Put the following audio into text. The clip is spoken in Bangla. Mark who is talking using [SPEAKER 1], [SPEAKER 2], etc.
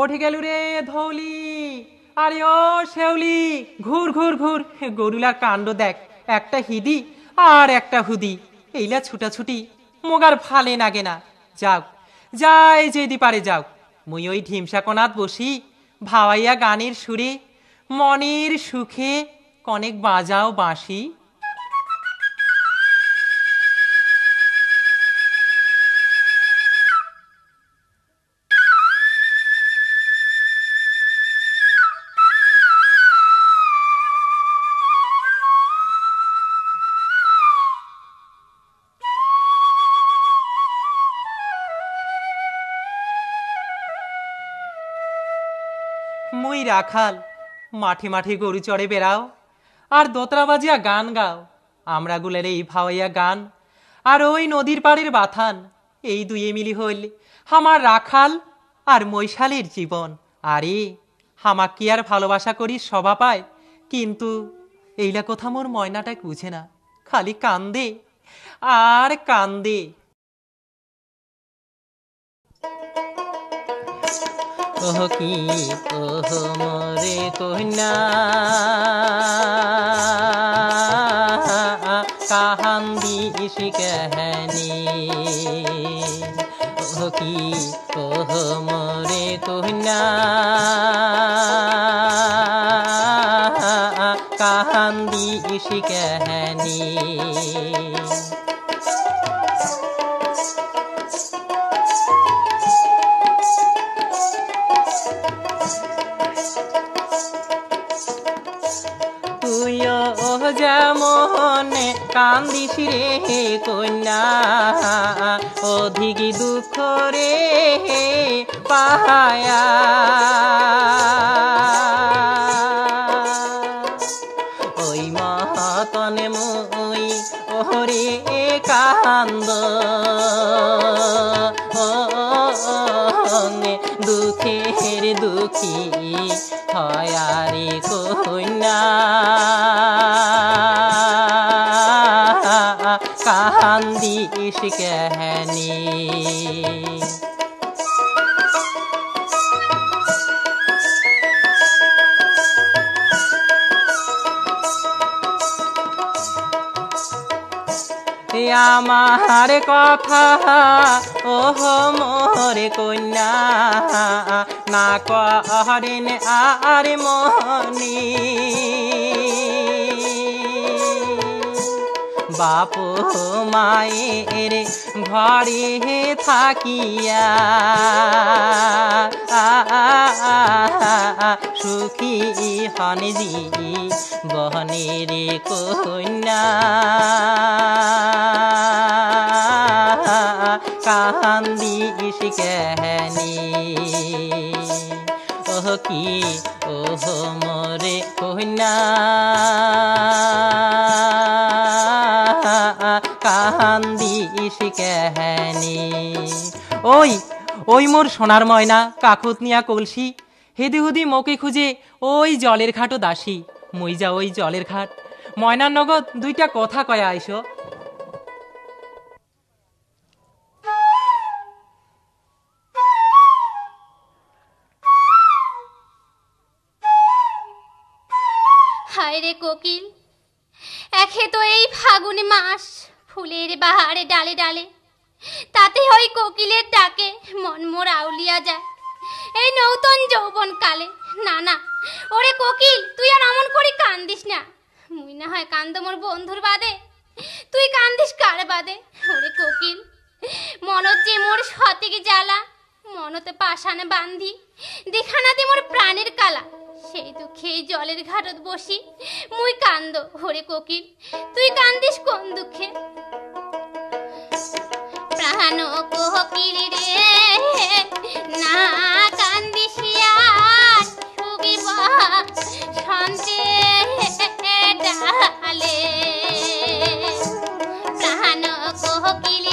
[SPEAKER 1] কোঠে গেল রে ধৌলি? আরে ও শেউলি, ঘুর ঘুর ঘুর, গরুলার কাণ্ড দেখ, একটা হিদি আর একটা হুদি, এইলা ছুটাছুটি মোগার ফালে নাগে না। যাও যাই যেদি পারে যাও, মুই ওই ঢিমসা কোনাত বসি ভাওয়াইয়া গানের সুরে মনের সুখে কনেক বাজাও বাঁশি। মুই রাখাল, মাঠে মাঠে গরু চড়ে বেড়াও আর দোতরা বাজিয়া গান গাও। আমরা গুলের এই ভাওয়াইয়া গান আর ওই নদীর পাড়ের বাথান, এই দুয়ে মিলি হইল আমার রাখাল আর মৈশালের জীবন। আরে হামাক কি আর ভালোবাসা করি সভা পায়, কিন্তু এইলা কথা মোর ময়নাটাক বুঝে না, খালি কান্দে আর কান্দে। ওহ কি ওহ মোরে কন্যা, কাহান্দিস কাহানি। ওহ কি ওহ মোরে কন্যা, কাহান্দিস কাহানি। যেমনে কান্দিস রে কন্যা, অধিক দুঃখ রে পাহায়া। ওই মহতনে মই ওরে কান্দ, দুঃখের দুঃখী হয়ারে কন্যা, কান্দিস কাহানি। আমার কথা ওহ মোরে কন্যা, না করেন আর মনি। বাপ মায়ের ঘরে থাকিয়া সুখী হন জীবনের কন্যা, কান্দিস কাহানি। ওহ কি ওহ মোরে কন্যা, কান্দিস কাহানি। ওই ওই মোর সোনার ময়না, কাকুত নিয়া কলসি, হেদি হুদি মোকে খুঁজে ওই জলের ঘাটও দাসী। মই যা ওই জলের ঘাট, ময়নার নগদ দুইটা কথা কয়া আইসো।
[SPEAKER 2] হায় রে কোকিল, একে তো এই ফাগুন মাস, ফুলের বাহারে ডালে ডালে, তাতে ওই কোকিলের ডাকে মন মোর আউলিয়া যায় এই নূতন যৌবন কালে। না না ওরে কোকিল, তুই আর অমন করে কান্দিস না। মুই না হয় কান্দ মোর বন্ধুর বাদে, তুই কান্দিস কার বাদে? ওরে কোকিল, মনত যে মোর সতিক জ্বালা, মনতে পাশানে বান্ধি দেখানা দি মোর প্রাণের কালা, সেই দুঃখে এই জলের ঘাটত বসি মুই কান্দ। ওরে কোকিল, তুই কান্দিস কোন দুঃখে? প্রাণ কোকিল রে না কান্দিস আর, শুবিব সন্তে ডালে। প্রাণ কোকিল